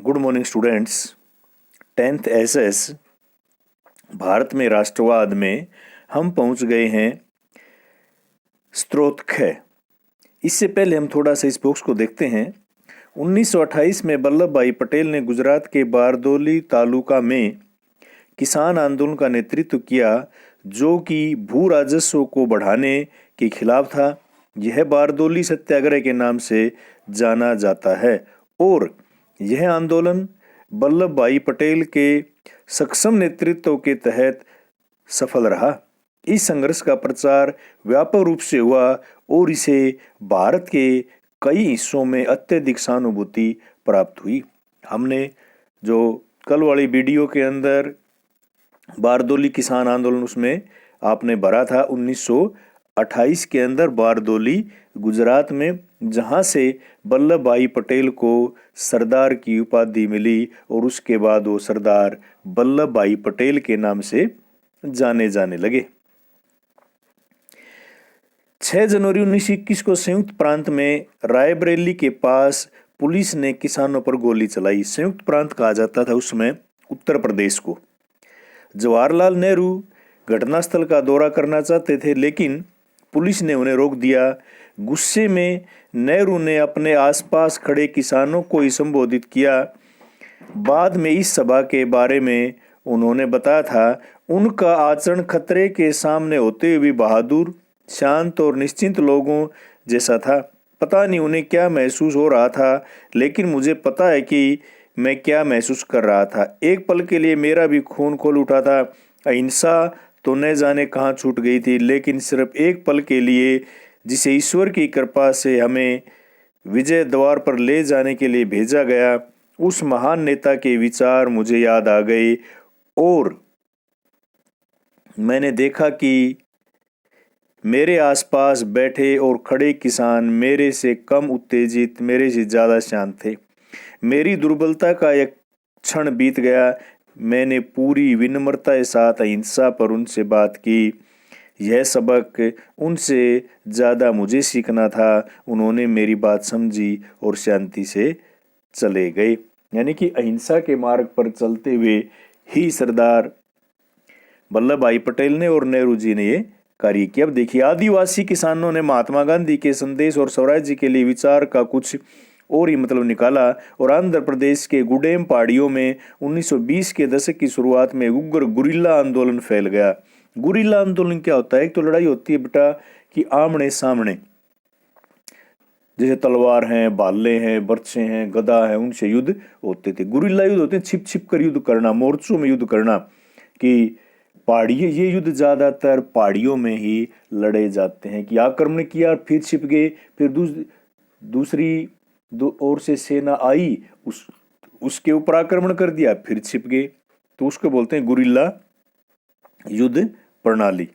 Good morning students. 10th SS Bharat में राष्ट्रवाद में हम पहुंच गए हैं स्त्रोत ख। इससे पहले हम थोड़ा सा इस बॉक्स को देखते हैं। 1928 में वल्लभ भाई पटेल ने गुजरात के बारदोली तालुका में किसान आंदोलन का नेतृत्व किया, जो कि भू राजस्व को बढ़ाने के खिलाफ था। यह बारदोली सत्याग्रह के नाम से जाना जाता है और यह आंदोलन वल्लभ भाई पटेल के सक्षम नेतृत्व के तहत सफल रहा। इस संघर्ष का प्रचार व्यापक रूप से हुआ और इसे भारत के कई हिस्सों में अत्यधिक सहानुभूति प्राप्त हुई। हमने जो कल वाली वीडियो के अंदर बारदोली किसान आंदोलन उसमें आपने भरा था 1928 के अंदर बारदोली गुजरात में, जहां से वल्लभ भाई पटेल को सरदार की उपाधि मिली और उसके बाद वो सरदार वल्लभ भाई पटेल के नाम से जाने जाने लगे। 6 जनवरी 1921 को संयुक्त प्रांत में रायबरेली के पास पुलिस ने किसानों पर गोली चलाई। संयुक्त प्रांत कहा जाता था उसमें उत्तर प्रदेश को। जवाहरलाल नेहरू घटनास्थल का दौरा करना चाहते थे, लेकिन पुलिस ने उन्हें रोक दिया। गुस्से में नेहरू ने अपने आसपास खड़े किसानों को ही संबोधित किया। बाद में इस सभा के बारे में उन्होंने बताया था, उनका आचरण खतरे के सामने होते हुए भी बहादुर, शांत और निश्चिंत लोगों जैसा था। पता नहीं उन्हें क्या महसूस हो रहा था, लेकिन मुझे पता है कि मैं क्या महसूस कर रहा था। एक पल के लिए मेरा भी खून खोल उठा था। अहिंसा तो न जाने कहाँ छूट गई थी, लेकिन सिर्फ एक पल के लिए, जिसे ईश्वर की कृपा से हमें विजय द्वार पर ले जाने के लिए भेजा गया, उस महान नेता के विचार मुझे याद आ गए और मैंने देखा कि मेरे आसपास बैठे और खड़े किसान मेरे से कम उत्तेजित, मेरे से ज़्यादा शांत थे। मेरी दुर्बलता का एक क्षण बीत गया। मैंने पूरी विनम्रता के साथ अहिंसा पर उनसे बात की। यह सबक उनसे ज़्यादा मुझे सीखना था। उन्होंने मेरी बात समझी और शांति से चले गए। यानी कि अहिंसा के मार्ग पर चलते हुए ही सरदार वल्लभ भाई पटेल ने और नेहरू जी ने ये कार्य किया। अब देखिए, आदिवासी किसानों ने महात्मा गांधी के संदेश और स्वराज्य के लिए विचार का कुछ और ही मतलब निकाला और आंध्र प्रदेश के गुडेम पहाड़ियों में 1920 के दशक की शुरुआत में उग्र गुरिल्ला आंदोलन फैल गया। गुरिल्ला आंदोलन क्या होता है? एक तो लड़ाई होती है बेटा कि आमने सामने, जैसे तलवार हैं, भाले हैं, बर्छे हैं, गदा है, उनसे युद्ध होते थे। गुरिल्ला युद्ध होते हैं छिप छिप कर युद्ध करना, मोर्चों में युद्ध करना। कि पहाड़ियों, ये युद्ध ज्यादातर पहाड़ियों में ही लड़े जाते हैं कि आक्रमण किया फिर छिप गए, फिर दूसरी ओर से सेना आई, उसके ऊपर आक्रमण कर दिया, फिर छिप गए, तो उसको बोलते हैं गुरिल्ला युद्ध प्रणाली।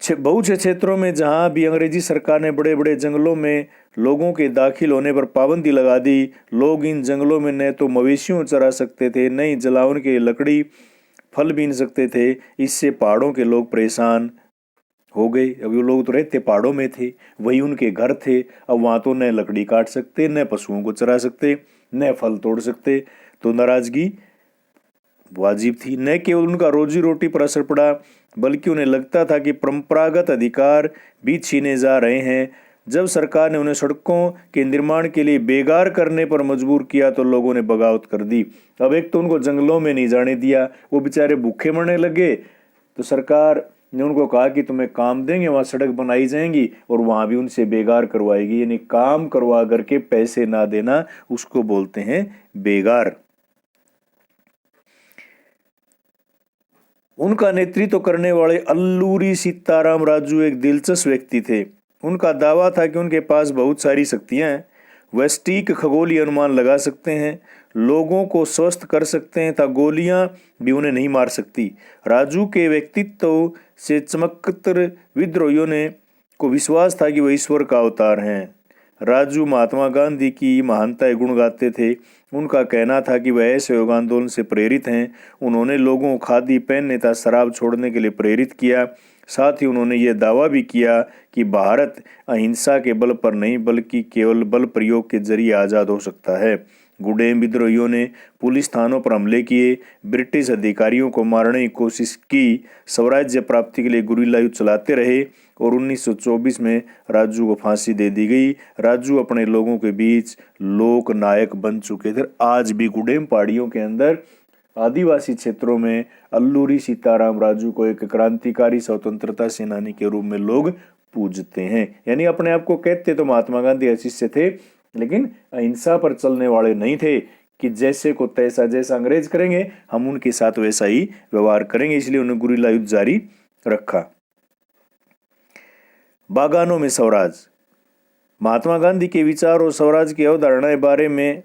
बहुत से क्षेत्रों में जहां भी अंग्रेजी सरकार ने बड़े बड़े जंगलों में लोगों के दाखिल होने पर पाबंदी लगा दी। लोग इन जंगलों में न तो मवेशियों चरा सकते थे, न ही जलावन के लकड़ी फल बीन सकते थे। इससे पहाड़ों के लोग परेशान हो गए। अब वो लोग तो रहते पहाड़ों में थे, वही उनके घर थे। अब वहां तो न लकड़ी काट सकते, न पशुओं को चरा सकते, न फल तोड़ सकते, तो नाराजगी वाजिब थी। न केवल उनका रोजी रोटी पर असर पड़ा, बल्कि उन्हें लगता था कि परंपरागत अधिकार भी छीने जा रहे हैं। जब सरकार ने उन्हें सड़कों के निर्माण के लिए बेगार करने पर मजबूर किया, तो लोगों ने बगावत कर दी। अब एक तो उनको जंगलों में नहीं जाने दिया, वो बेचारे भूखे मरने लगे, तो सरकार ने उनको कहा कि तुम्हें काम देंगे, वहां सड़क बनाई जाएंगी और वहां भी उनसे बेगार करवाएगी। यानी काम करवा करके पैसे ना देना, उसको बोलते हैं बेगार। उनका नेतृत्व करने वाले अल्लूरी सीताराम राजू एक दिलचस्प व्यक्ति थे। उनका दावा था कि उनके पास बहुत सारी शक्तियां हैं। वह सटीक खगोलीय अनुमान लगा सकते हैं, लोगों को स्वस्थ कर सकते हैं तथा गोलियां भी उन्हें नहीं मार सकती। राजू के व्यक्तित्व से चमकतर विद्रोहियों ने को विश्वास था कि वह ईश्वर का अवतार हैं। राजू महात्मा गांधी की महानता गुण गाते थे। उनका कहना था कि वह असहयोग आंदोलन से प्रेरित हैं। उन्होंने लोगों को खादी पहनने तथा शराब छोड़ने के लिए प्रेरित किया। साथ ही उन्होंने यह दावा भी किया कि भारत अहिंसा के बल पर नहीं बल्कि केवल बल प्रयोग के जरिए आज़ाद हो सकता है। गुडेम विद्रोहियों ने पुलिस थानों पर हमले किए, ब्रिटिश अधिकारियों को मारने की कोशिश की, स्वराज्य प्राप्ति के लिए गुरिल्ला युद्ध चलाते रहे और 1924 में राजू को फांसी दे दी गई। राजू अपने लोगों के बीच लोक नायक बन चुके थे। आज भी गुडेम पहाड़ियों के अंदर आदिवासी क्षेत्रों में अल्लूरी सीताराम राजू को एक क्रांतिकारी स्वतंत्रता सेनानी के रूप में लोग पूजते हैं। यानी अपने आप को कहते तो महात्मा गांधी शिष्य थे, लेकिन अहिंसा पर चलने वाले नहीं थे कि जैसे को तैसा, जैसा अंग्रेज करेंगे हम उनके साथ वैसा ही व्यवहार करेंगे। इसलिए उन्हें गुरिल्ला युद्ध जारी रखा। बागानों में स्वराज। महात्मा गांधी के विचार और स्वराज की अवधारणाएं बारे में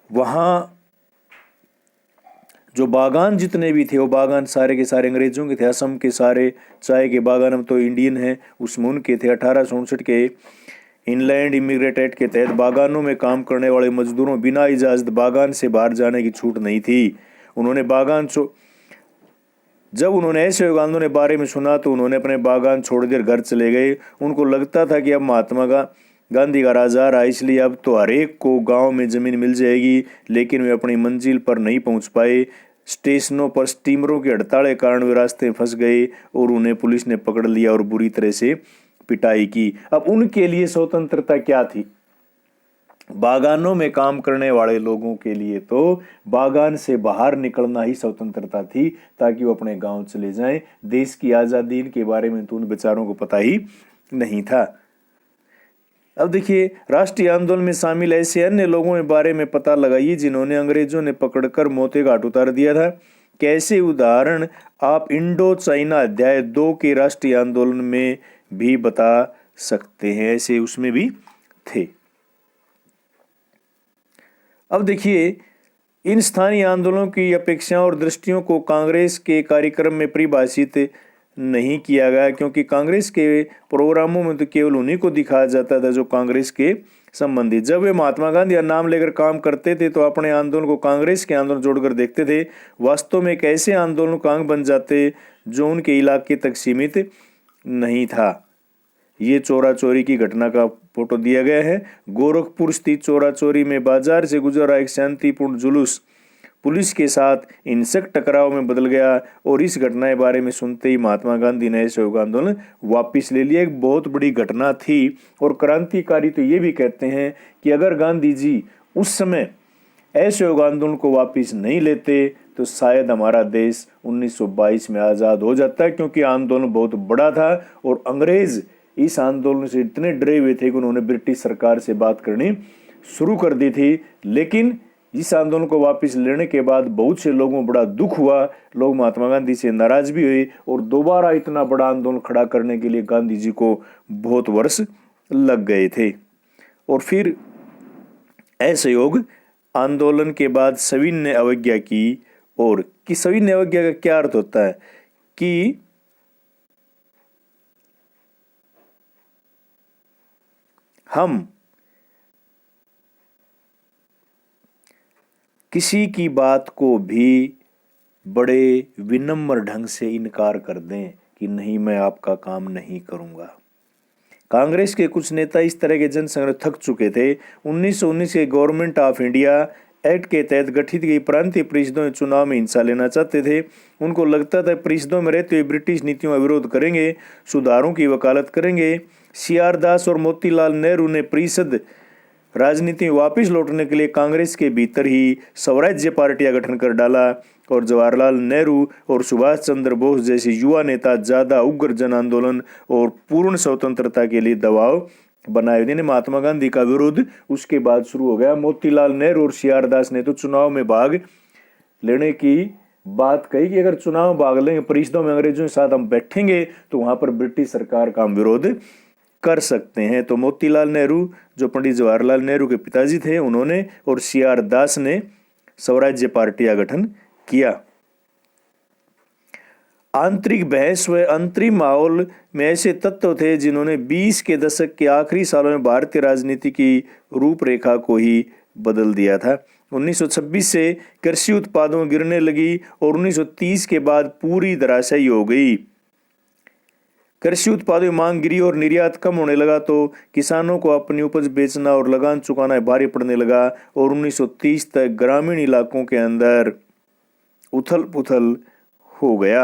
वहां जो बागान जितने भी थे वो बागान सारे के सारे अंग्रेजों के थे। असम के सारे चाय के बागान हम तो इंडियन हैं, उसमें उनके थे। 1864 के इनलैंड इमिग्रेट एक्ट के तहत बागानों में काम करने वाले मजदूरों बिना इजाजत बागान से बाहर जाने की छूट नहीं थी। जब उन्होंने ऐसे आंदोलन के बारे में सुना तो उन्होंने अपने बागान छोड़कर घर चले गए। उनको लगता था कि अब महात्मा गांधी का राज आ रहा है, इसलिए अब तो हर एक को गांव में जमीन मिल जाएगी। लेकिन वे अपनी मंजिल पर नहीं पहुंच पाए। स्टेशनों पर स्टीमरों की हड़ताल के कारण वे रास्ते में फंस गए और उन्हें पुलिस ने पकड़ लिया और बुरी तरह से पिटाई की। अब उनके लिए स्वतंत्रता क्या थी? बागानों में काम करने वाले लोगों के लिए तो बागान से बाहर निकलना ही स्वतंत्रता थी, ताकि वो अपने गांव चले जाएं। देश की आजादी के बारे में तो उन बेचारों को पता ही नहीं था। अब देखिए, राष्ट्रीय आंदोलन में शामिल ऐसे अन्य लोगों के बारे में पता लगाइए जिन्होंने अंग्रेजों ने पकड़कर मोते घाट उतार दिया था। कैसे उदाहरण आप इंडो चाइना अध्याय 2 के राष्ट्रीय आंदोलन में भी बता सकते हैं, ऐसे उसमें भी थे। अब देखिए, इन स्थानीय आंदोलनों की अपेक्षाओं और दृष्टियों को कांग्रेस के कार्यक्रम में परिभाषित नहीं किया गया, क्योंकि कांग्रेस के प्रोग्रामों में तो केवल उन्हीं को दिखाया जाता था जो कांग्रेस के संबंधित। जब वे महात्मा गांधी का नाम लेकर काम करते थे तो अपने आंदोलन को कांग्रेस के आंदोलन जोड़कर देखते थे। वास्तव में एक ऐसे आंदोलन का अंग बन जाते जो उनके इलाके तक सीमित नहीं था। ये चोरा चोरी की घटना का फोटो दिया गया है। गोरखपुर स्थित चोरा चोरी में बाजार से गुजर रहा एक शांतिपूर्ण जुलूस पुलिस के साथ हिंसक टकराव में बदल गया और इस घटना के बारे में सुनते ही महात्मा गांधी ने असहयोग आंदोलन वापस ले लिया। एक बहुत बड़ी घटना थी और क्रांतिकारी तो ये भी कहते हैं कि अगर गांधी जी उस समय असहयोग आंदोलन को वापस नहीं लेते तो शायद हमारा देश 1922 में आज़ाद हो जाता, क्योंकि आंदोलन बहुत बड़ा था और अंग्रेज इस आंदोलन से इतने डरे हुए थे कि उन्होंने ब्रिटिश सरकार से बात करनी शुरू कर दी थी। लेकिन इस आंदोलन को वापस लेने के बाद बहुत से लोगों को बड़ा दुख हुआ, लोग महात्मा गांधी से नाराज भी हुए और दोबारा इतना बड़ा आंदोलन खड़ा करने के लिए गांधी जी को बहुत वर्ष लग गए थे। और फिर असहयोग आंदोलन के बाद सविनय अवज्ञा की। और कि सविनय अवज्ञा का क्या अर्थ होता है कि हम किसी की बात को भी बड़े विनम्र ढंग से इनकार कर दें कि नहीं, मैं आपका काम नहीं करूंगा। कांग्रेस के कुछ नेता इस तरह के जनसंग्रह थक चुके थे। 1919 के गवर्नमेंट ऑफ इंडिया एक्ट के तहत गठित की प्रांतीय परिषदों में चुनाव में हिस्सा लेना चाहते थे। उनको लगता था परिषदों में रहते हुए ब्रिटिश नीतियों का विरोध करेंगे, सुधारों की वकालत करेंगे। CR दास और मोतीलाल नेहरू ने परिषद राजनीति में वापस लौटने के लिए कांग्रेस के भीतर ही स्वराज्य पार्टी का गठन कर डाला और जवाहरलाल नेहरू और सुभाष चंद्र बोस जैसे युवा नेता ज्यादा उग्र जन आंदोलन और पूर्ण स्वतंत्रता के लिए दबाव बनाए। यानी महात्मा गांधी का विरोध उसके बाद शुरू हो गया। मोतीलाल नेहरू और CR दास ने तो चुनाव में भाग लेने की बात कही कि अगर चुनाव में भाग लेंगे, परिषदों में अंग्रेजों के साथ हम बैठेंगे तो वहां पर ब्रिटिश सरकार का हम विरोध कर सकते हैं। तो मोतीलाल नेहरू जो पंडित जवाहरलाल नेहरू के पिताजी थे, उन्होंने और CR दास ने स्वराज्य पार्टी का गठन किया। आंतरिक बहस व अंतरिम माहौल में ऐसे तत्व थे जिन्होंने 20 के दशक के आखिरी सालों में भारतीय राजनीति की रूपरेखा को ही बदल दिया था। 1926 से कृषि उत्पादों गिरने लगी और 1930 के बाद पूरी धराशायी हो गई। कृषि उत्पादों की मांग गिरी और निर्यात कम होने लगा तो किसानों को अपनी उपज बेचना और लगान चुकाना भारी पड़ने लगा और 1930 तक ग्रामीण इलाकों के अंदर उथल पुथल हो गया।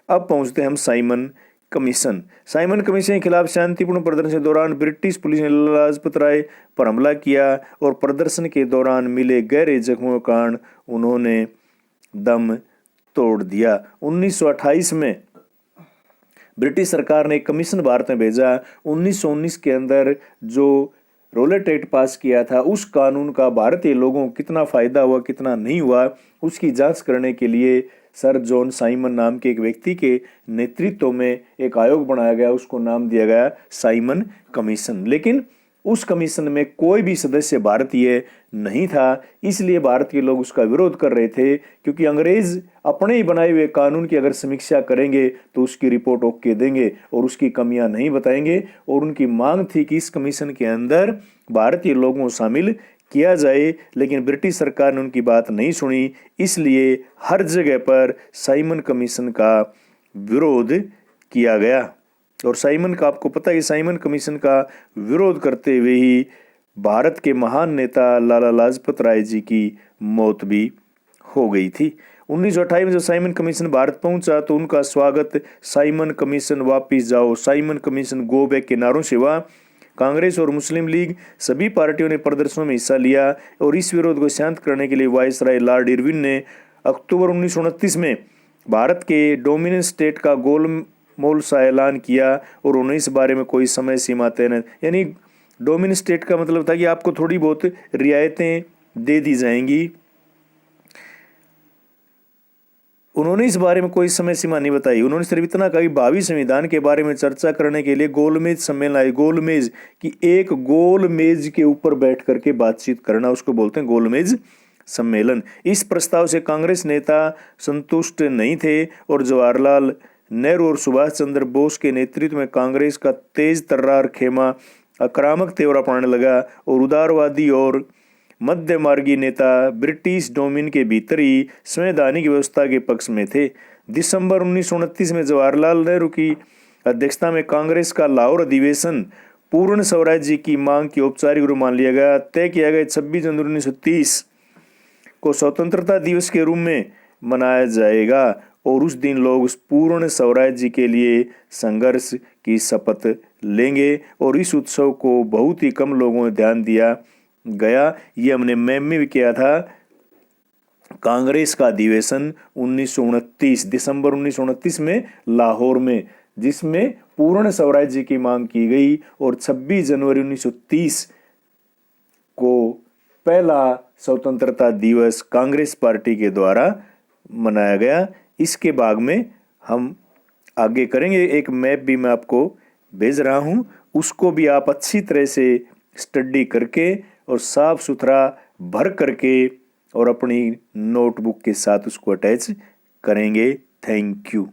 अब पहुंचते हम साइमन कमीशन। साइमन कमीशन के खिलाफ शांतिपूर्ण प्रदर्शन के दौरान ब्रिटिश पुलिस ने लाला लाजपत राय पर हमला किया और प्रदर्शन के दौरान मिले गहरे जख्मों के कारण उन्होंने दम तोड़ दिया। 1928 में ब्रिटिश सरकार ने एक कमीशन भारत में भेजा। 1919 के अंदर जो रोलेट एक्ट पास किया था, उस कानून का भारतीय लोगों को कितना फायदा हुआ कितना नहीं हुआ, उसकी जांच करने के लिए सर जॉन साइमन नाम के एक व्यक्ति के नेतृत्व में एक आयोग बनाया गया। उसको नाम दिया गया साइमन कमीशन। लेकिन उस कमीशन में कोई भी सदस्य भारतीय नहीं था, इसलिए भारतीय लोग उसका विरोध कर रहे थे, क्योंकि अंग्रेज अपने ही बनाए हुए कानून की अगर समीक्षा करेंगे तो उसकी रिपोर्ट ओके देंगे और उसकी कमियां नहीं बताएंगे। और उनकी मांग थी कि इस कमीशन के अंदर भारतीय लोगों को शामिल किया जाए, लेकिन ब्रिटिश सरकार ने उनकी बात नहीं सुनी। इसलिए हर जगह पर साइमन कमीशन का विरोध किया गया। और साइमन का आपको पता है कि साइमन कमीशन का विरोध करते हुए ही भारत के महान नेता लाला लाजपत राय जी की मौत भी हो गई थी। 1928 में जब साइमन कमीशन भारत पहुंचा तो उनका स्वागत साइमन कमीशन वापिस जाओ, साइमन कमीशन गो बैक के नारों से हुआ। कांग्रेस और मुस्लिम लीग सभी पार्टियों ने प्रदर्शनों में हिस्सा लिया और इस विरोध को शांत करने के लिए वायसराय लॉर्ड इरविन ने अक्टूबर 1929 में भारत के डोमिनेंट स्टेट का गोलमोल सा ऐलान किया और उन्हें इस बारे में कोई समय सीमा तय नहीं, यानी डोमिनेंट स्टेट का मतलब था कि आपको थोड़ी बहुत रियायतें दे दी जाएंगी। उन्होंने इस बारे में कोई समय सीमा नहीं बताई। उन्होंने सिर्फ इतना कहा कि भावी संविधान के बारे में चर्चा करने के लिए गोलमेज सम्मेलन आए। गोलमेज की एक गोल मेज के ऊपर बैठ करके बातचीत करना, उसको बोलते हैं गोलमेज सम्मेलन। इस प्रस्ताव से कांग्रेस नेता संतुष्ट नहीं थे और जवाहरलाल नेहरू और सुभाष चंद्र बोस के नेतृत्व में कांग्रेस का तेज तर्रार खेमा आक्रामक तेवर अपनाने लगा और उदारवादी और मध्य मार्गी नेता ब्रिटिश डोमिन के भीतर ही संवैधानिक व्यवस्था के पक्ष में थे। दिसंबर 1929 में जवाहरलाल नेहरू की अध्यक्षता में कांग्रेस का लाहौर अधिवेशन पूर्ण स्वराज्य की मांग की औपचारिक रूप मान लिया गया। तय किया गया 26 जनवरी 1930 को स्वतंत्रता दिवस के रूप में मनाया जाएगा और उस दिन लोग उस पूर्ण स्वराज्य के लिए संघर्ष की शपथ लेंगे। और इस उत्सव को बहुत ही कम लोगों ने ध्यान दिया गया। ये हमने मैम में भी किया था। कांग्रेस का अधिवेशन 1929 दिसंबर 1929 में लाहौर में, जिसमें पूर्ण स्वराज्य की मांग की गई और 26 जनवरी 1930 को पहला स्वतंत्रता दिवस कांग्रेस पार्टी के द्वारा मनाया गया। इसके भाग में हम आगे करेंगे। एक मैप भी मैं आपको भेज रहा हूं, उसको भी आप अच्छी तरह से स्टडी करके और साफ सुथरा भर करके और अपनी नोटबुक के साथ उसको अटैच करेंगे। Thank you.